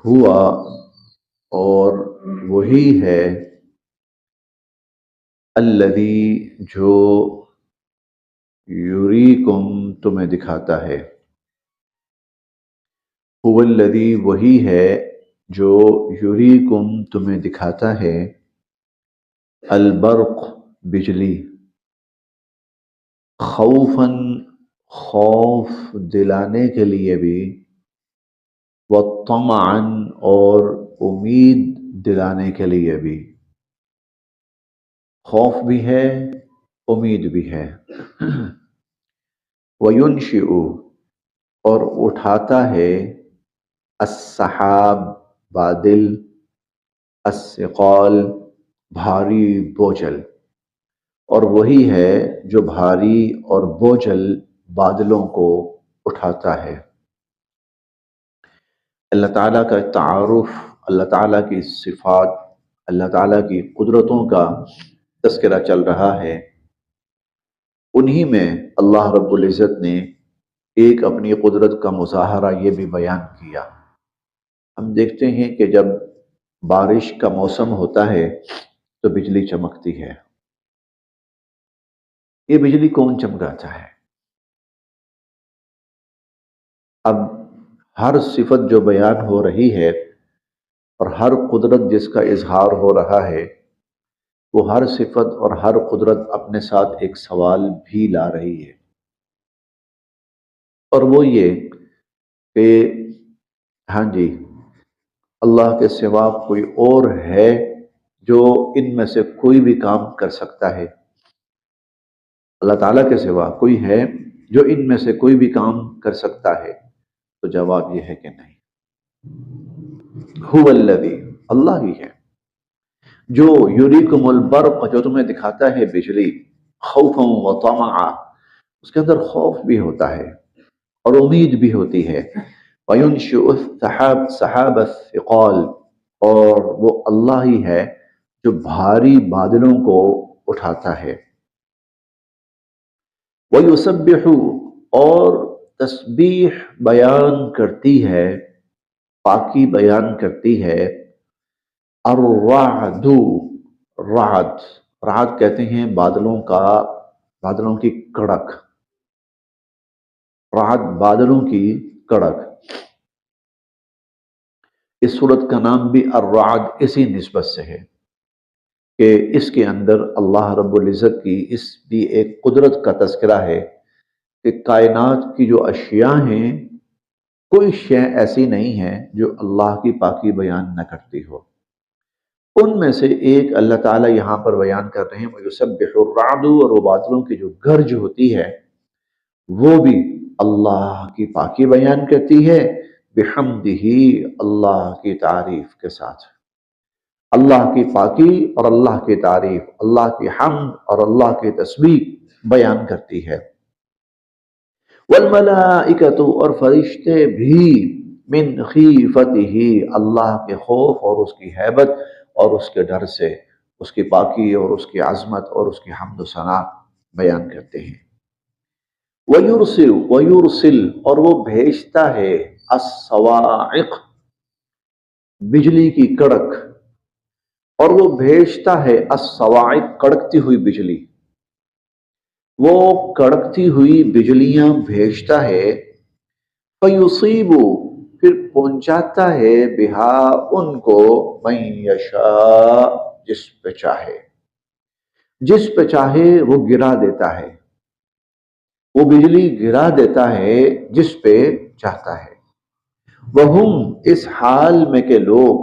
ہوا اور وہی ہے الذی جو یریکم تمہیں دکھاتا ہے، هو الذی وہی ہے جو یریکم تمہیں دکھاتا ہے، البرق بجلی، خوفاً خوف دلانے کے لیے بھی، وطمعاً اور امید دلانے کے لیے بھی، خوف بھی ہے امید بھی ہے۔ وَيُنشِئُ اور اٹھاتا ہے، السحاب بادل، الثقال بھاری بوجھل، اور وہی ہے جو بھاری اور بوجھل بادلوں کو اٹھاتا ہے۔ اللہ تعالیٰ کا تعارف، اللہ تعالیٰ کی صفات، اللہ تعالیٰ کی قدرتوں کا تذکرہ چل رہا ہے۔ انہی میں اللہ رب العزت نے ایک اپنی قدرت کا مظاہرہ یہ بھی بیان کیا۔ ہم دیکھتے ہیں کہ جب بارش کا موسم ہوتا ہے تو بجلی چمکتی ہے۔ یہ بجلی کون چمکاتا ہے؟ اب ہر صفت جو بیان ہو رہی ہے اور ہر قدرت جس کا اظہار ہو رہا ہے، وہ ہر صفت اور ہر قدرت اپنے ساتھ ایک سوال بھی لا رہی ہے، اور وہ یہ کہ ہاں جی، اللہ کے سوا کوئی اور ہے جو ان میں سے کوئی بھی کام کر سکتا ہے؟ اللہ تعالیٰ کے سوا کوئی ہے جو ان میں سے کوئی بھی کام کر سکتا ہے؟ تو جواب یہ ہے کہ نہیں۔ هو الذی، اللہ ہی ہے جو یریکم البرق، جو تمہیں دکھاتا ہے بجلی، خوفا و طمعا، اس کے اندر خوف بھی ہوتا ہے اور امید بھی ہوتی ہے۔ وَيُنشِئُ السحاب، سحاب الثقال، اور وہ اللہ ہی ہے جو بھاری بادلوں کو اٹھاتا ہے۔ وَيُسَبِّحُ، اور تسبیح بیان کرتی ہے، پاکی بیان کرتی ہے، الرعد، رعد، رعد کہتے ہیں بادلوں کی کڑک، رعد بادلوں کی کڑک۔ اس سورت کا نام بھی الرعد اسی نسبت سے ہے کہ اس کے اندر اللہ رب العزت کی اس بھی ایک قدرت کا تذکرہ ہے کہ کائنات کی جو اشیاء ہیں، کوئی شے ایسی نہیں ہے جو اللہ کی پاکی بیان نہ کرتی ہو۔ ان میں سے ایک اللہ تعالیٰ یہاں پر بیان کر رہے ہیں، وَيُسَبِّحُ الرَّعْدُ، اور وہ بادلوں کی جو گرج ہوتی ہے وہ بھی اللہ کی پاکی بیان کرتی ہے، بحمدہ، اللہ کی تعریف کے ساتھ۔ اللہ کی پاکی اور اللہ کی تعریف، اللہ کی حمد اور اللہ کی تسبیح بیان کرتی ہے۔ والملائکۃ، اور فرشتے بھی، من خیفتہ، اللہ کے خوف اور اس کی ہیبت اور اس کے ڈر سے، اس کی پاکی اور اس کی عظمت اور اس کی حمد و ثنا بیان کرتے ہیں۔ وَيُرْسِلُ، اور وہ بھیجتا ہے، الصَّوَاعِقَ، بجلی کی کڑک، اور وہ بھیجتا ہے الصَّوَاعِقَ، کڑکتی ہوئی بجلی، وہ کڑکتی ہوئی بجلیاں بھیجتا ہے، فَيُصِيبُ، پھر پہنچاتا ہے، بہا، ان کو، مَن یشاء، جس پہ چاہے وہ گرا دیتا ہے، وہ بجلی گرا دیتا ہے جس پہ چاہتا ہے۔ وہم، اس حال میں کہ لوگ،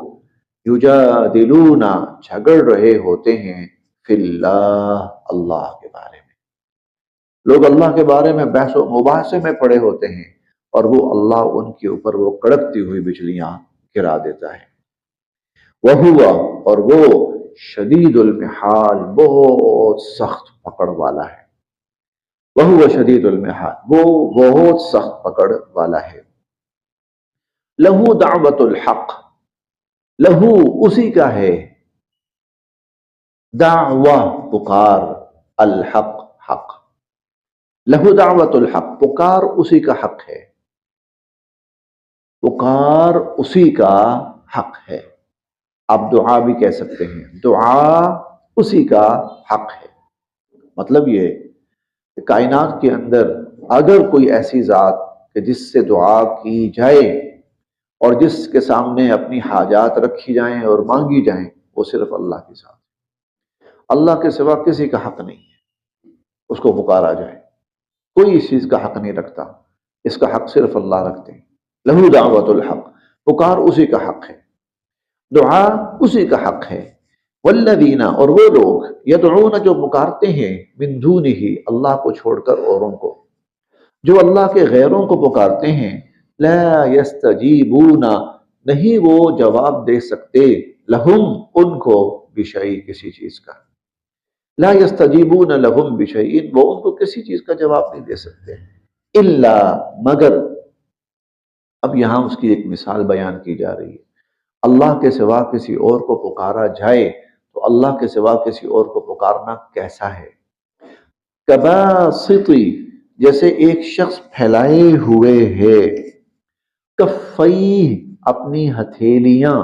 یجادلون، جھگڑ رہے ہوتے ہیں، فی اللہ، اللہ کے بارے میں، لوگ اللہ کے بارے میں بحث و مباحثے میں پڑے ہوتے ہیں اور وہ اللہ ان کے اوپر وہ کڑکتی ہوئی بجلیاں گرا دیتا ہے۔ وہوا، اور وہ، شدید المحال، بہت سخت پکڑ والا ہے۔ وہو شدید المحال، وہ بہت سخت پکڑ والا ہے۔ لہو دعوت الحق، لہو، اسی کا ہے، دعوہ، پکار، الحق، حق، لہو دعوت الحق، پکار اسی کا حق ہے۔ پکار اسی کا حق ہے. آپ دعا بھی کہہ سکتے ہیں، دعا اسی کا حق ہے. مطلب یہ کہ کائنات کے اندر اگر کوئی ایسی ذات کہ جس سے دعا کی جائے اور جس کے سامنے اپنی حاجات رکھی جائیں اور مانگی جائیں، وہ صرف اللہ کے ساتھ. اللہ کے سوا کسی کا حق نہیں ہے اس کو پکارا جائے. کوئی اس چیز کا حق نہیں رکھتا، اس کا حق صرف اللہ رکھتے ہیں. لہو دعوت الحق، پکار اسی کا حق ہے، دعا اسی کا حق ہے. والذین، اور وہ لوگ، یدعون، جو پکارتے ہیں، من دونہ، اللہ کو چھوڑ کر اوروں کو، جو اللہ کے غیروں کو پکارتے ہیں، لا یستجیبون، نہیں وہ جواب دے سکتے، لہم، ان کو، بشیء، کسی چیز کا. لا یستجیبون لہم بشیء، وہ ان کو کسی چیز کا جواب نہیں دے سکتے، الا، مگر. اب یہاں اس کی ایک مثال بیان کی جا رہی ہے. اللہ کے سوا کسی اور کو پکارا جائے تو اللہ کے سوا کسی اور کو پکارنا کیسا ہے؟ کباسط، جیسے ایک شخص پھیلائے ہوئے ہے، کفیہ، اپنی ہتھیلیاں،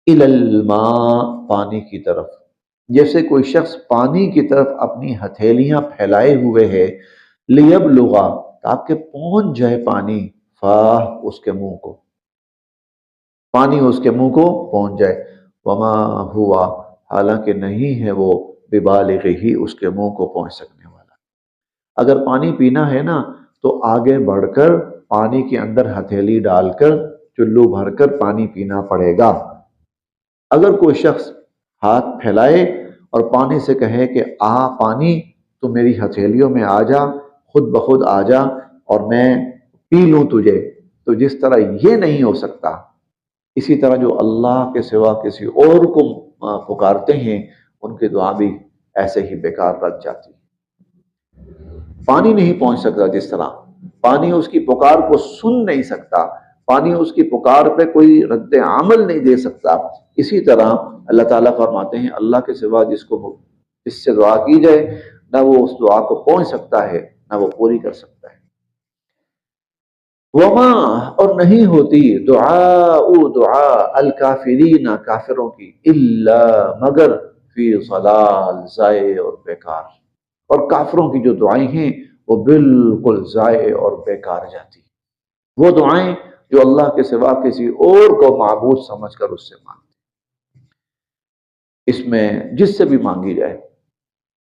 الی الماء، پانی کی طرف. جیسے کوئی شخص پانی کی طرف اپنی ہتھیلیاں پھیلائے ہوئے ہے، لیبلغ، تاکہ پہنچ جائے پانی، فاہ، اس کے منہ کو، پانی اس کے منہ کو پہنچ جائے. وما ہوا، حالانکہ نہیں ہے وہ، ببالغہ، اس کے منہ کو پہنچ سکنے والا. اگر پانی پینا ہے نا تو آگے بڑھ کر پانی کے اندر ہتھیلی ڈال کر چلو بھر کر پانی پینا پڑے گا. اگر کوئی شخص ہاتھ پھیلائے اور پانی سے کہے کہ آ پانی، تو میری ہتھیلیوں میں آ جا، خود بخود آ جا اور میں پی لوں تجھے، تو جس طرح یہ نہیں ہو سکتا، اسی طرح جو اللہ کے سوا کسی اور کو پکارتے ہیں ان کی دعا بھی ایسے ہی بیکار رہ جاتی. پانی نہیں پہنچ سکتا، جس طرح پانی اس کی پکار کو سن نہیں سکتا، پانی اس کی پکار پہ کوئی رد عمل نہیں دے سکتا، اسی طرح اللہ تعالیٰ فرماتے ہیں اللہ کے سوا جس سے دعا کی جائے، نہ وہ اس دعا کو پہنچ سکتا ہے نہ وہ پوری کر سکتا ہے. وما، اور نہیں ہوتی، دعا الکافرین، کافروں کی، الا، مگر، فی ضلال، ضائع اور بیکار. اور کافروں کی جو دعائیں ہیں وہ بالکل ضائع اور بیکار جاتی. وہ دعائیں جو اللہ کے سوا کسی اور کو معبود سمجھ کر اس سے مانگتے، اس میں جس سے بھی مانگی جائے،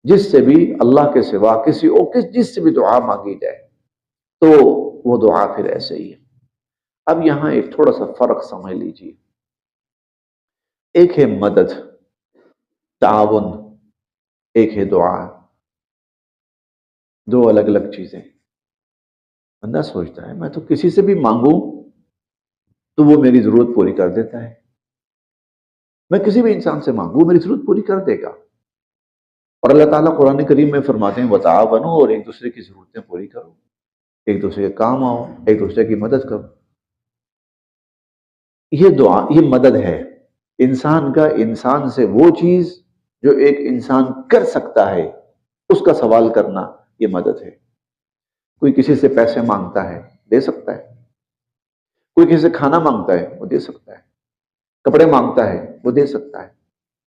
جس سے بھی اللہ کے سوا کسی اور جس سے بھی دعا مانگی جائے تو وہ دعا پھر ایسے ہی ہے. اب یہاں ایک تھوڑا سا فرق سمجھ لیجیے. ایک ہے مدد، تعاون، ایک ہے دعا. دو الگ الگ چیزیں. بندہ سوچتا ہے میں تو کسی سے بھی مانگوں تو وہ میری ضرورت پوری کر دیتا ہے، میں کسی بھی انسان سے مانگوں میری ضرورت پوری کر دے گا. اور اللہ تعالیٰ قرآن کریم میں فرماتے ہیں وتعاونوا، اور ایک دوسرے کی ضرورتیں پوری کرو، ایک دوسرے کے کام آؤ، ایک دوسرے کی مدد کرو. یہ دعا، یہ مدد ہے. انسان کا انسان سے وہ چیز جو ایک انسان کر سکتا ہے اس کا سوال کرنا، یہ مدد ہے. کوئی کسی سے پیسے مانگتا ہے، دے سکتا ہے. کوئی کسی سے کھانا مانگتا ہے، وہ دے سکتا ہے. کپڑے مانگتا ہے، وہ دے سکتا ہے.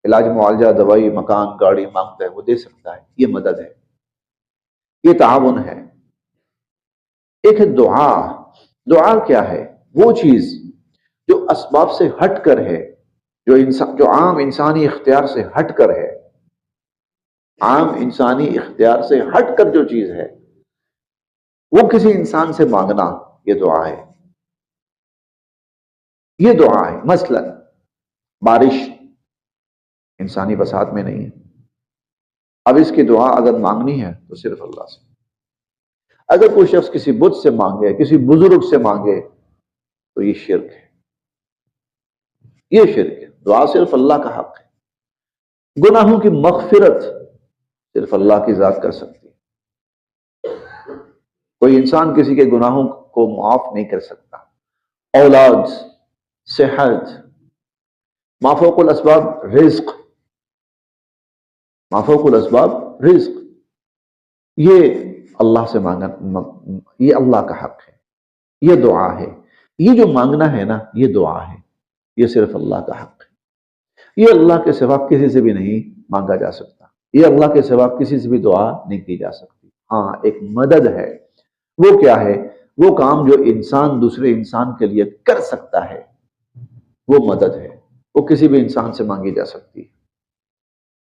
علاج معالجہ، دوائی، مکان، گاڑی مانگتا ہے، وہ دے سکتا ہے. یہ مدد ہے، یہ تعاون ہے. ایک ہے دعا. دعا کیا ہے؟ وہ چیز جو اسباب سے ہٹ کر ہے، جو عام انسانی اختیار سے ہٹ کر ہے. عام انسانی اختیار سے ہٹ کر جو چیز ہے وہ کسی انسان سے مانگنا، یہ دعا ہے. یہ دعا ہے. مثلا بارش انسانی بساط میں نہیں ہے، اب اس کی دعا اگر مانگنی ہے تو صرف اللہ سے. اگر کوئی شخص کسی بت سے مانگے، کسی بزرگ سے مانگے تو یہ شرک ہے. یہ شرک ہے. دعا صرف اللہ کا حق ہے. گناہوں کی مغفرت صرف اللہ کی ذات کر سکتی ہے. کوئی انسان کسی کے گناہوں کو معاف نہیں کر سکتا. اولاد، صحت، مافوق الاسباب رزق، مافوق الاسباب رزق، یہ اللہ سے مانگنا، یہ اللہ کا حق ہے. یہ دعا ہے. یہ جو مانگنا ہے نا، یہ دعا ہے، یہ صرف اللہ کا حق ہے، یہ اللہ کے سوا کسی سے بھی نہیں مانگا جا سکتا، یہ اللہ کے سوا کسی سے بھی دعا نہیں کی جا سکتی۔ ہاں ایک مدد ہے، وہ کیا ہے؟ وہ کام جو انسان دوسرے انسان کے لیے کر سکتا ہے، وہ مدد ہے، وہ کسی بھی انسان سے مانگی جا سکتی ہے،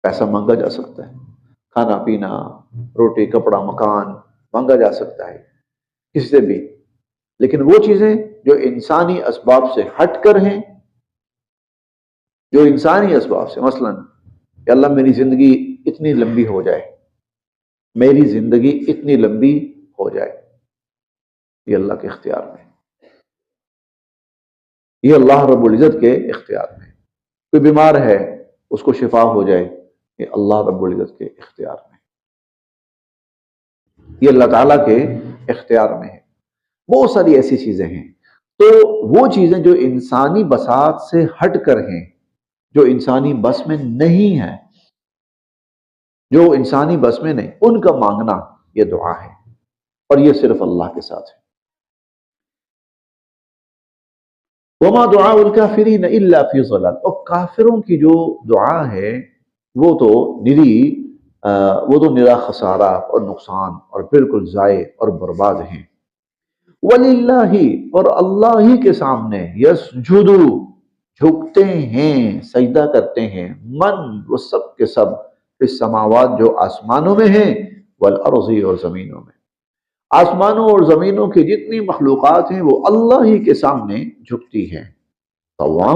پیسہ مانگا جا سکتا ہے، کھانا پینا، روٹی کپڑا مکان مانگا جا سکتا ہے کسی سے بھی، لیکن وہ چیزیں جو انسانی اسباب سے ہٹ کر ہیں، جو انسانی اسباب سے، مثلا کہ اللہ میری زندگی اتنی لمبی ہو جائے، میری زندگی اتنی لمبی ہو جائے، یہ اللہ کے اختیار میں ہے، یہ اللہ رب العزت کے اختیار میں ہے۔ کوئی بیمار ہے اس کو شفا ہو جائے، یہ اللہ رب العزت کے اختیار میں ہے، یہ اللہ تعالیٰ کے اختیار میں ہے۔ بہت ساری ایسی چیزیں ہیں، تو وہ چیزیں جو انسانی بساط سے ہٹ کر ہیں، جو انسانی بس میں نہیں ہے، جو انسانی بس میں نہیں، ان کا مانگنا یہ دعا ہے، اور یہ صرف اللہ کے ساتھ ہے۔ وما دعاء الکافرین الا فی ضلال، اور کافروں کی جو دعا ہے وہ تو نرا خسارہ اور نقصان اور بالکل ضائع اور برباد ہیں۔ وَلِلَّهِ، اور اللہ ہی کے سامنے، یسجد، جھکتے ہیں، سجدہ کرتے ہیں، من، وہ سب کے سب، السماوات، جو آسمانوں میں ہیں، والارض، اور زمینوں میں، آسمانوں اور زمینوں کی جتنی مخلوقات ہیں وہ اللہ ہی کے سامنے جھکتی ہیں، طوعا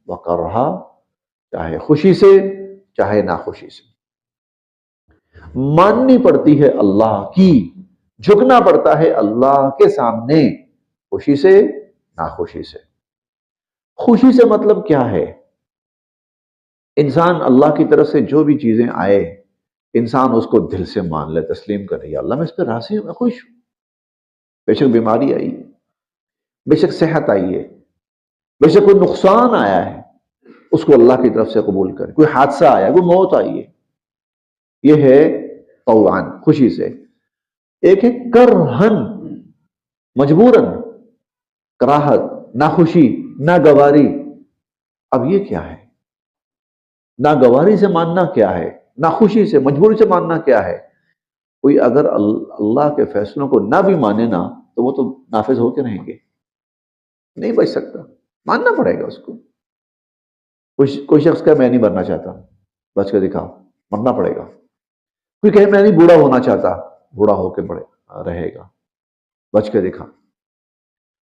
وکرہا، چاہے خوشی سے چاہے ناخوشی سے، ماننی پڑتی ہے اللہ کی، جھکنا پڑتا ہے اللہ کے سامنے، خوشی سے ناخوشی سے۔ خوشی سے مطلب کیا ہے؟ انسان اللہ کی طرف سے جو بھی چیزیں آئے، انسان اس کو دل سے مان لے، تسلیم کر رہی ہے، اللہ میں اس پہ راضی ہوں، میں خوش ہوں، بے شک بیماری آئی ہے، بے شک صحت آئی ہے، بے شک کوئی نقصان آیا ہے، اس کو اللہ کی طرف سے قبول کرے، کوئی حادثہ آیا، کوئی موت آئی ہے، یہ ہے طوعاً، خوشی سے۔ ایک ہے کرہن، مجبوراً، کراہت، ناخوشی، ناگواری۔ اب یہ کیا ہے؟ ناگواری سے ماننا کیا ہے؟ ناخوشی سے، مجبوری سے ماننا کیا ہے؟ کوئی اگر اللہ کے فیصلوں کو نہ بھی مانے نا، تو وہ تو نافذ ہو کے رہیں گے، نہیں بچ سکتا، ماننا پڑے گا اس کو۔ کوئی شخص کہے میں نہیں مرنا چاہتا، بچ کے دکھاؤ، مرنا پڑے گا۔ کوئی کہے میں نہیں بوڑھا ہونا چاہتا، بوڑھا ہو کے رہے گا، بچ کے دکھا۔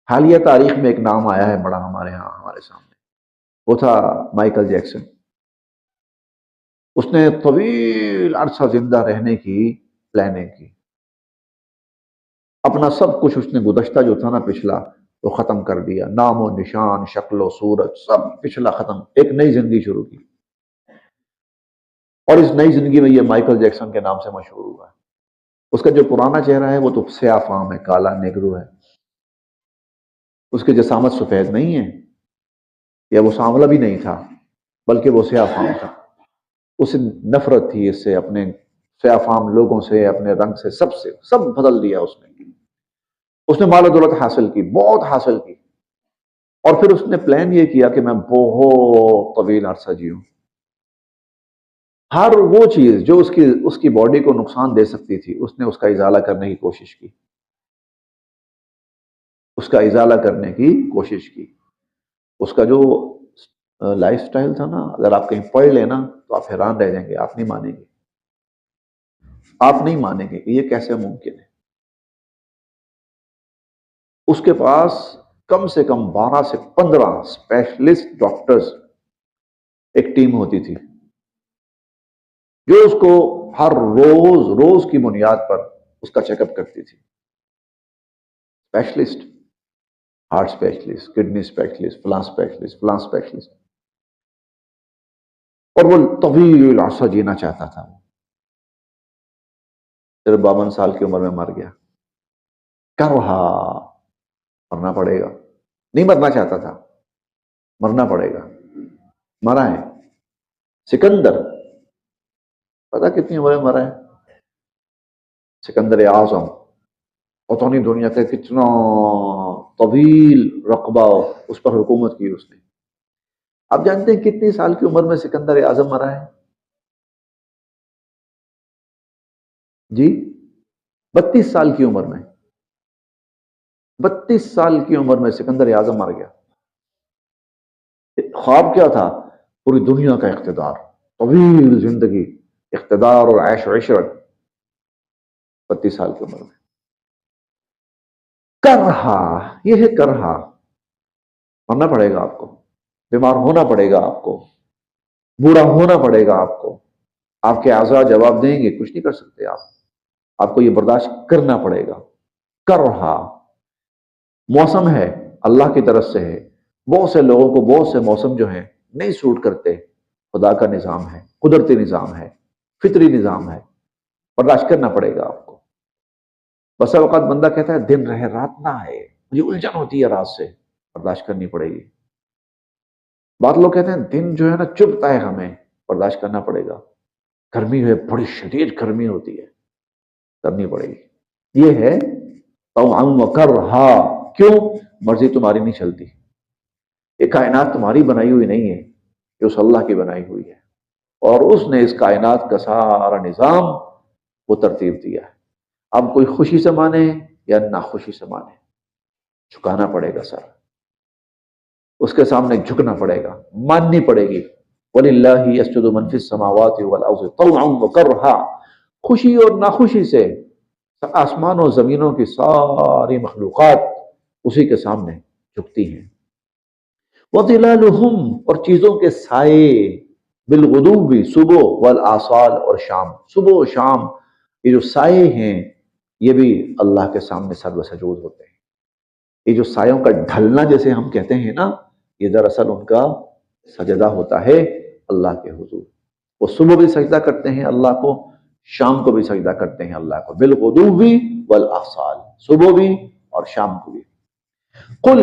حالیہ تاریخ میں ایک نام آیا ہے بڑا ہمارے ہاں، ہمارے سامنے، وہ تھا مائیکل جیکسن۔ اس نے طویل عرصہ زندہ رہنے کی پلاننگ کی، اپنا سب کچھ اس نے گزشتہ جو تھا نا پچھلا، وہ ختم کر دیا، نام و نشان، شکل و صورت سب پچھلا ختم، ایک نئی زندگی شروع کی، اور اس نئی زندگی میں یہ مائیکل جیکسن کے نام سے مشہور ہوا ہے۔ اس کا جو پرانا چہرہ ہے وہ تو سیاہ فام ہے، کالا نیگرو ہے، اس کی جسامت سفید نہیں ہے، یا وہ سانولا بھی نہیں تھا، بلکہ وہ سیاہ فام تھا۔ اسے نفرت تھی اس سے، اپنے سیاہ فام لوگوں سے، اپنے رنگ سے، سب بدل دیا اس نے۔ اس نے مال و دولت حاصل کی، بہت حاصل کی، اور پھر اس نے پلان یہ کیا کہ میں بہت طویل عرصہ جیوں، ہر وہ چیز جو اس کی باڈی کو نقصان دے سکتی تھی، اس نے اس کا ازالہ کرنے کی کوشش کی، اس کا ازالہ کرنے کی کوشش کی۔ اس کا جو لائف سٹائل تھا نا، اگر آپ کہیں پڑھ لیں نا تو آپ حیران رہ جائیں گے، آپ نہیں مانیں گے، آپ نہیں مانیں گے کہ یہ کیسے ممکن ہے۔ اس کے پاس کم سے کم 12 سے 15 اسپیشلسٹ ڈاکٹرز ایک ٹیم ہوتی تھی، جو اس کو ہر روز کی بنیاد پر اس کا چیک اپ کرتی تھی۔ Specialist, heart specialist, kidney specialist, فلاں اسپیشلسٹ، فلاں اسپیشلسٹ، اور وہ طویل عرصہ جینا چاہتا تھا، صرف 52 سال کی عمر میں مر گیا۔ کیا رہا؟ مرنا پڑے گا، نہیں مرنا چاہتا تھا، مرنا پڑے گا، مرا ہے۔ سکندر، پتا کتنی عمر میں مرا ہے؟ سکندر اعظم، پتہ نہیں دنیا کا کتنا طویل رقبہ اس پر حکومت کی اس نے. آپ جانتے ہیں کتنی سال کی عمر میں سکندر اعظم مرا ہے؟ جی 32 سال کی عمر میں. 32 سال کی عمر میں سکندر اعظم مر گیا. خواب کیا تھا؟ پوری دنیا کا اقتدار، طویل زندگی، اقتدار اور عیش و عشرت. 32 سال کی عمر میں کرہا، یہ ہے کرہا. مرنا پڑے گا آپ کو، بیمار ہونا پڑے گا آپ کو، بوڑھا ہونا پڑے گا آپ کو. آپ کے اعضاء جواب دیں گے، کچھ نہیں کر سکتے آپ کو یہ برداشت کرنا پڑے گا. کرہا موسم ہے، اللہ کی طرف سے ہے. بہت سے لوگوں کو بہت سے موسم جو ہیں نہیں سوٹ کرتے. خدا کا نظام ہے، قدرتی نظام ہے، فطری نظام ہے، برداشت کرنا پڑے گا آپ کو. بسا اوقات بندہ کہتا ہے دن رہے رات نہ آئے، مجھے الجھن ہوتی ہے رات سے، برداشت کرنی پڑے گی. بعض لوگ کہتے ہیں دن جو ہے نا چبھتا ہے ہمیں، برداشت کرنا پڑے گا. گرمی ہے، بڑی شدید گرمی ہوتی ہے، کرنی پڑے گی. یہ ہے طوعا وکرہا. کیوں؟ مرضی تمہاری نہیں چلتی. یہ کائنات تمہاری بنائی ہوئی نہیں ہے، یہ اس اللہ کی بنائی ہوئی ہے، اور اس نے اس کائنات کا سارا نظام وہ ترتیب دیا ہے. اب کوئی خوشی سے مانے یا ناخوشی سے مانے، جھکانا پڑے گا سر، اس کے سامنے جھکنا پڑے گا، ماننی پڑے گی. وَلِلَّهِ يَسْجُدُ مَن فِي السَّمَاوَاتِ وَالْأَرْضِ طَوْعًا وَكَرْهًا. خوشی اور ناخوشی سے آسمان و زمینوں کی ساری مخلوقات اسی کے سامنے جھکتی ہیں. وَظِلَالُهُمْ اور چیزوں کے سائے، بالغدو صبح، والآصال اور شام. صبح و شام یہ جو سائے ہیں یہ بھی اللہ کے سامنے سر و سجود ہوتے ہیں. یہ جو سایوں کا ڈھلنا جیسے ہم کہتے ہیں نا، یہ دراصل ان کا سجدہ ہوتا ہے اللہ کے حضور. وہ صبح بھی سجدہ کرتے ہیں اللہ کو، شام کو بھی سجدہ کرتے ہیں اللہ کو. بالغدو والآصال، صبح بھی اور شام کو بھی. قل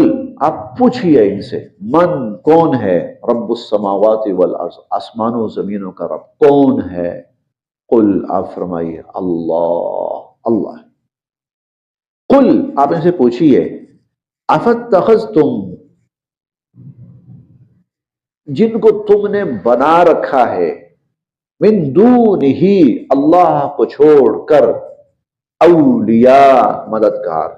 آپ پوچھئے ان سے، من کون ہے، رب السماوات والارض آسمان و زمینوں کا رب کون ہے. قل آپ فرمائیے اللہ، اللہ. قل آپ ان سے پوچھئے، افاتخذتم جن کو تم نے بنا رکھا ہے، من دونہ اللہ کو چھوڑ کر، اولیاء مددگار،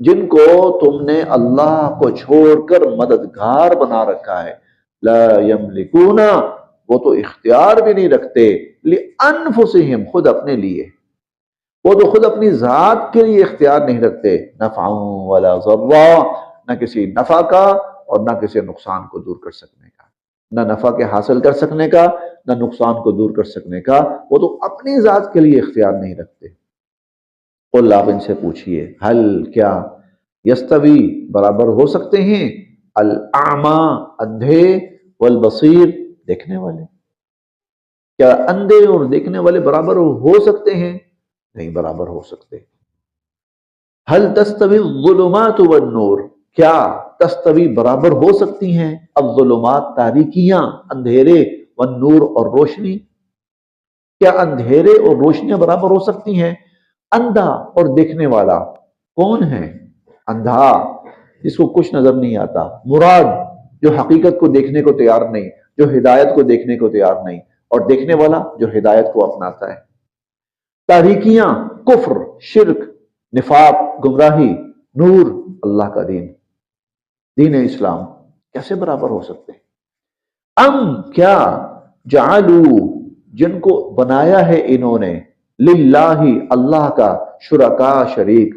جن کو تم نے اللہ کو چھوڑ کر مددگار بنا رکھا ہے. لا یملکون وہ تو اختیار بھی نہیں رکھتے، لانفسہم خود اپنے لیے، وہ تو خود اپنی ذات کے لیے اختیار نہیں رکھتے. نفعا ولا ضرا، نہ کسی نفع کا اور نہ کسی نقصان کو دور کر سکنے کا، نہ نفع کے حاصل کر سکنے کا نہ نقصان کو دور کر سکنے کا. وہ تو اپنی ذات کے لیے اختیار نہیں رکھتے. قل آپ ان سے پوچھئے، حل کیا، یستوی برابر ہو سکتے ہیں، الاعمى اندھے، والبصیر دیکھنے والے، کیا اندھے اور دیکھنے والے برابر ہو سکتے ہیں؟ نہیں برابر ہو سکتے. حل تستوی الظلمات والنور، کیا تستوی برابر ہو سکتی ہیں، الظلمات تاریکیاں، اندھیرے، والنور اور روشنی، کیا اندھیرے اور روشنیاں برابر ہو سکتی ہیں؟ اندھا اور دیکھنے والا کون ہے؟ اندھا جس کو کچھ نظر نہیں آتا، مراد جو حقیقت کو دیکھنے کو تیار نہیں، جو ہدایت کو دیکھنے کو تیار نہیں، اور دیکھنے والا جو ہدایت کو اپناتا ہے. تاریکیاں، کفر، شرک، نفاق، گمراہی، نور اللہ کا دین، دین اسلام، کیسے برابر ہو سکتے ہیں؟ ام کیا، جعلوا جن کو بنایا ہے انہوں نے، للہ اللہ کا، شرکا شریک،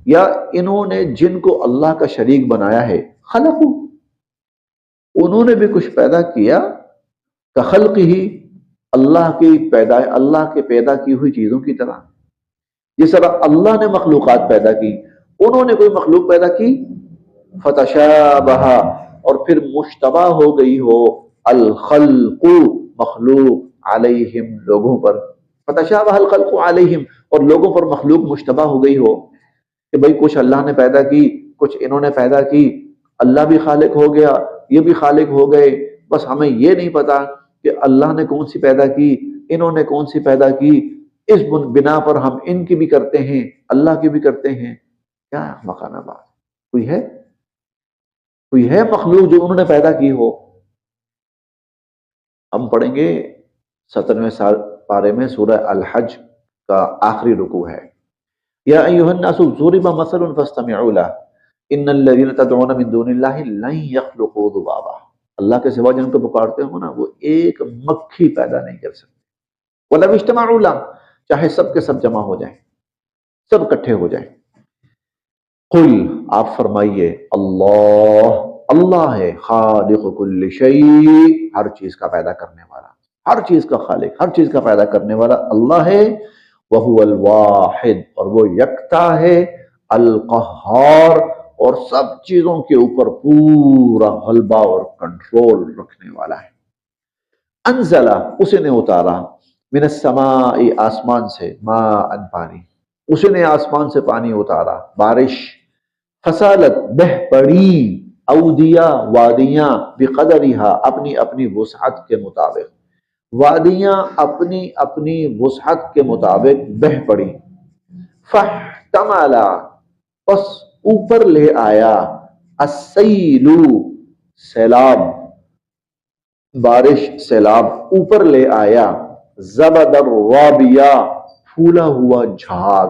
یا انہوں نے جن کو اللہ کا شریک بنایا ہے، خلقو انہوں نے بھی کچھ پیدا کیا، کخلق ہی اللہ کے پیدا کی ہوئی چیزوں کی طرح. جس طرح اللہ نے مخلوقات پیدا کی، انہوں نے کوئی مخلوق پیدا کی، فتشابہ اور پھر مشتبہ ہو گئی ہو، الخلق مخلوق، علیہم لوگوں پر، فتشابہ الخلق علیہم اور لوگوں پر مخلوق مشتبہ ہو گئی ہو کہ بھئی کچھ اللہ نے پیدا کی، کچھ انہوں نے پیدا کی، اللہ بھی خالق ہو گیا، یہ بھی خالق ہو گئے، بس ہمیں یہ نہیں پتا کہ اللہ نے کون سی پیدا کی، انہوں نے کون سی پیدا کی، اس بنا پر ہم ان کی بھی کرتے ہیں اللہ کی بھی کرتے ہیں. کیا مکانہ بات. کوئی ہے مخلوق جو انہوں نے پیدا کی ہو؟ ہم پڑھیں گے 17ویں پارے میں سورہ الحج کا آخری رکوع ہے، یا ایھا الناس ضرب مثل فاستمعوا له ان الذين تدعون من دون الله لن يخلقوا ذبابا، اللہ کے سوا جن کو پکارتے ہو نا وہ ایک مکھی پیدا نہیں کر سکتے، ولو اجتمعوا له، چاہے سب کے سب جمع ہو جائیں، سب اکٹھے ہو جائیں۔ قل، آپ فرمائیے، اللہ ہے خالق کل شیء، ہر چیز کا پیدا کرنے والا، ہر چیز کا خالق، ہر چیز کا پیدا کرنے والا اللہ ہے، وہو الواحد، اور وہ یکتا ہے، القہار، اور سب چیزوں کے اوپر پورا غلبہ اور کنٹرول رکھنے والا ہے۔ انزل، اسی نے اتارا، من السماء، آسمان سے، ماء، پانی، اسی نے آسمان سے پانی اتارا، بارش، فصالت، بہ پڑی، اودیا، وادیاں، بقدرہا، اپنی اپنی وسعت کے مطابق، وادیاں اپنی اپنی وسعت کے مطابق بہ پڑی، فاحتمل، پس اوپر لے آیا، السیل، سیلاب، بارش سیلاب اوپر لے آیا، زبد الرابیہ، پھولا ہوا جھاگ،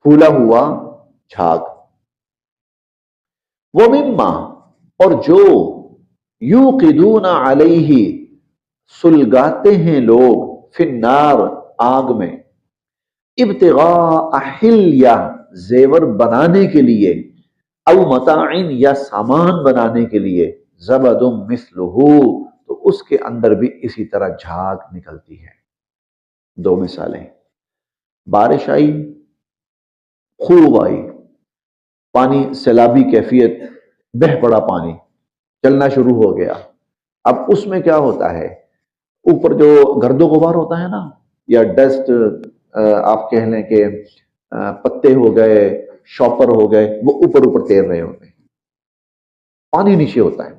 پھولا ہوا جھاگ، وَمِمَّا، اور جو، یوقدون علیہ، سلگاتے ہیں لوگ، فی النار، آگ میں، ابتغاء حلیہ، زیور بنانے کے لیے، او متاعن، یا سامان بنانے کے لیے، زبد مثلہ، تو اس کے اندر بھی اسی طرح جھاگ نکلتی ہے۔ دو مثالیں، بارش آئی، خوب آئی، پانی سیلابی کیفیت، بہ پڑا پانی، چلنا شروع ہو گیا۔ اب اس میں کیا ہوتا ہے، اوپر جو گرد و غبار ہوتا ہے نا، یا ڈسٹ، آپ کہہ لیں کہ پتے ہو گئے، شاپر ہو گئے، وہ اوپر اوپر تیر رہے ہوتے ہیں، پانی نیچے ہوتا ہے،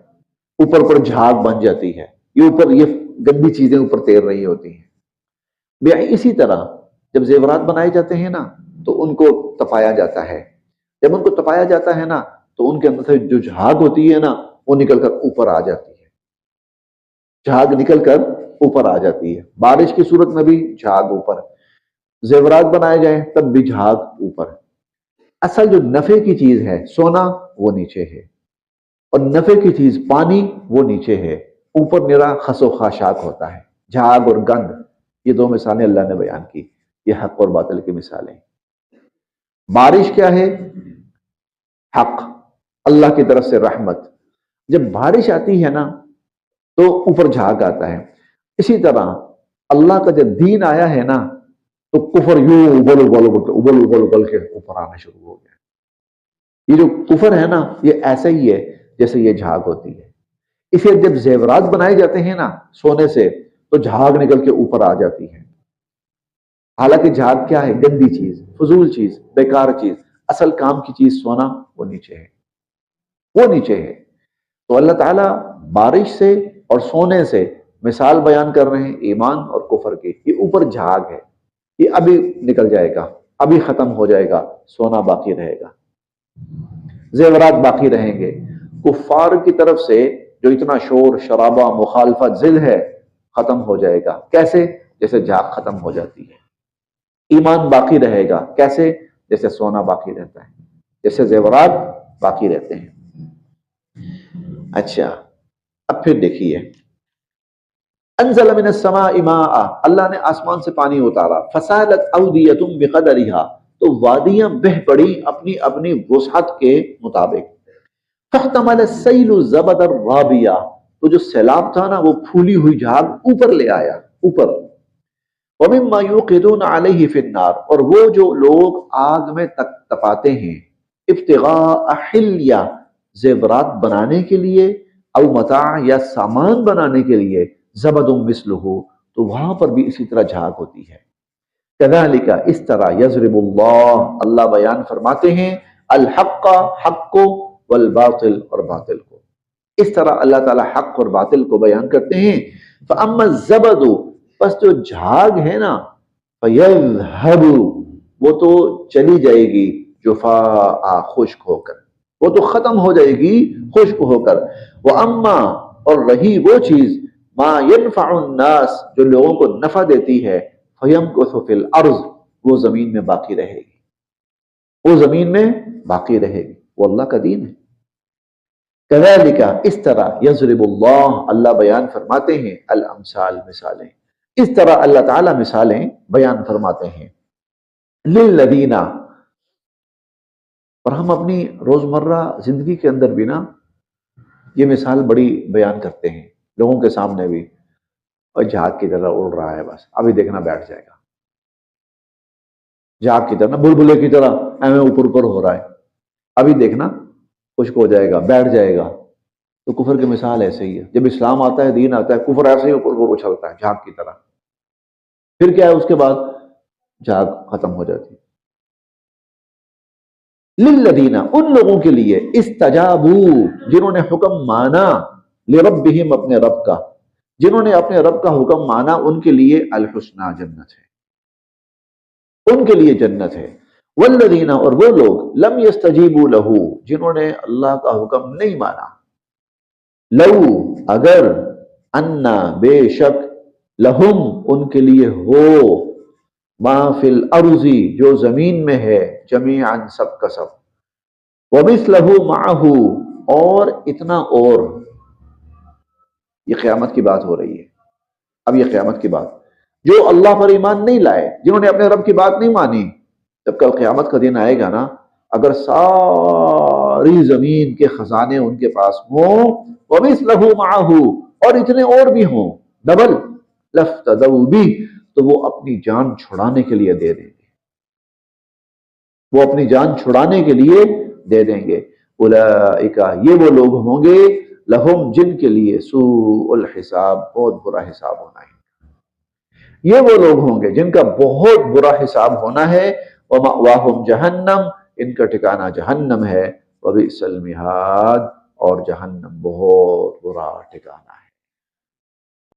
اوپر اوپر جھاگ بن جاتی ہے، یہ گندی چیزیں اوپر تیر رہی ہوتی ہیں۔ اسی طرح جب زیورات بنائے جاتے ہیں نا تو ان کو تپایا جاتا ہے، جب ان کو تپایا جاتا ہے نا تو ان کے اندر سے جو جھاگ ہوتی ہے نا وہ نکل کر اوپر آ جاتی ہے، جھاگ نکل کر اوپر آ جاتی ہے۔ بارش کی صورت میں بھی جھاگ اوپر، زیورات بنائے جائیں تب بھی جھاگ اوپر۔ اصل جو نفع کی چیز ہے سونا وہ نیچے ہے، اور نفع کی چیز پانی وہ نیچے ہے، اوپر نرا خس و خاشاک ہوتا ہے، جھاگ اور گند۔ یہ دو مثالیں اللہ نے بیان کی، یہ حق اور باطل کی مثالیں۔ بارش کیا ہے؟ حق، اللہ کی طرف سے رحمت۔ جب بارش آتی ہے نا تو اوپر جھاگ آتا ہے۔ اسی طرح اللہ کا جب دین آیا ہے نا تو کفر یوں ابل ابل کے اوپر آنا شروع ہو گیا۔ یہ جو کفر ہے نا یہ ایسا ہی ہے جیسے یہ جھاگ ہوتی ہے۔ اسے جب زیورات بنائے جاتے ہیں نا سونے سے تو جھاگ نکل کے اوپر آ جاتی ہے، حالانکہ جھاگ کیا ہے؟ گندی چیز، فضول چیز، بیکار چیز۔ اصل کام کی چیز سونا وہ نیچے ہے، وہ نیچے ہے۔ تو اللہ تعالیٰ بارش سے اور سونے سے مثال بیان کر رہے ہیں ایمان اور کفر کی۔ یہ اوپر جھاگ ہے، یہ ابھی نکل جائے گا، ابھی ختم ہو جائے گا، سونا باقی رہے گا، زیورات باقی رہیں گے۔ کفار کی طرف سے جو اتنا شور شرابہ مخالفت ضد ہے ختم ہو جائے گا، کیسے؟ جیسے جھاگ ختم ہو جاتی ہے۔ ایمان باقی رہے گا، کیسے؟ جیسے سونا باقی رہتا ہے، جیسے زیورات باقی رہتے ہیں۔ اچھا، اب پھر دیکھیے، انزل من السماء ماء، اللہ نے آسمان سے پانی اتارا، فسالت اودیۃ بقدرہا، تو وادیاں بہ پڑی اپنی اپنی وسعت کے مطابق، فاحتمل السیل زبد الرابیہ، تو جو سیلاب تھا نا وہ پھولی ہوئی جھاگ اوپر لے آیا، اوپر۔ وَمِمَّا يُوقِدُونَ عَلَيْهِ فِي النَّارِ، اور وہ جو لوگ آگ میں تپاتے ہیں، ابتغاء حلیہ، زیورات بنانے کے لیے، او متاع، یا سامان بنانے کے لیے، زبد مثلہ، تو وہاں پر بھی اسی طرح جھاگ ہوتی ہے۔ کذالک، اس طرح، یضرب اللہ، اللہ بیان فرماتے ہیں، الحق، حق کو، والباطل، اور باطل کو۔ اس طرح اللہ تعالی حق اور باطل کو بیان کرتے ہیں۔ فَأَمَّا الزَّبَدُ، پس جو جھاگ ہے نا، فَيَذْهَبُ، وہ تو چلی جائے گی، جفاء خشک ہو کر، وہ تو ختم ہو جائے گی خشک ہو کر. واما اور رہی وہ چیز ما ينفع الناس جو لوگوں کو نفع دیتی ہے، فیمکث فی الارض وہ زمین میں باقی رہے گی، وہ زمین میں باقی رہے گی. وہ اللہ کا دین ہے. کذالک اس طرح یضرب اللہ اللہ بیان فرماتے ہیں الامثال مثالیں، اس طرح اللہ تعالی مثالیں بیان فرماتے ہیں. للذین اور ہم اپنی روزمرہ زندگی کے اندر بھی نا یہ مثال بڑی بیان کرتے ہیں لوگوں کے سامنے بھی. اور جہاز کی طرح اڑ رہا ہے، بس ابھی دیکھنا بیٹھ جائے گا. جہاز کی طرح بلبلے کی طرح ایویں اوپر اوپر ہو رہا ہے، ابھی دیکھنا خشک ہو جائے گا بیٹھ جائے گا. تو کفر کی مثال ایسے ہی ہے. جب اسلام آتا ہے دین آتا ہے کفر ایسے ہی اوپر اوپر اچھلتا ہے جھاگ کی طرح. پھر کیا ہے اس کے بعد جھاگ ختم ہو جاتی ہے. للذین ان لوگوں کے لیے استجابوا جنہوں نے حکم مانا، لربہم اپنے رب کا، جنہوں نے اپنے رب کا حکم مانا ان کے لیے الحسنى جنت ہے، ان کے لیے جنت ہے. والذین اور وہ لوگ لم یستجیبوا لہ جنہوں نے اللہ کا حکم نہیں مانا، لو اگر انا بے شک لہم ان کے لیے ہو ما فی الارض جو زمین میں ہے جمیعا سب کا سب، ومثلہ معہ اور اتنا اور. یہ قیامت کی بات ہو رہی ہے. اب یہ قیامت کی بات جو اللہ پر ایمان نہیں لائے، جنہوں نے اپنے رب کی بات نہیں مانی، جب کل قیامت کا دن آئے گا نا، اگر ساری زمین کے خزانے ان کے پاس ہوں، ومثلہ معہ اور اتنے اور بھی ہوں ڈبل، لفتدوا بھی تو وہ اپنی جان چھڑانے کے لیے دے دیں گے، وہ اپنی جان چھڑانے کے لیے دے دیں گے. اولئک یہ وہ لوگ ہوں گے لہم جن کے لیے سوء الحساب بہت برا حساب ہونا ہے. یہ وہ لوگ ہوں گے جن کا بہت برا حساب ہونا ہے. ومأواہم جہنم ان کا ٹھکانہ جہنم ہے. وبئس المہاد اور جہنم بہت برا ٹھکانہ ہے.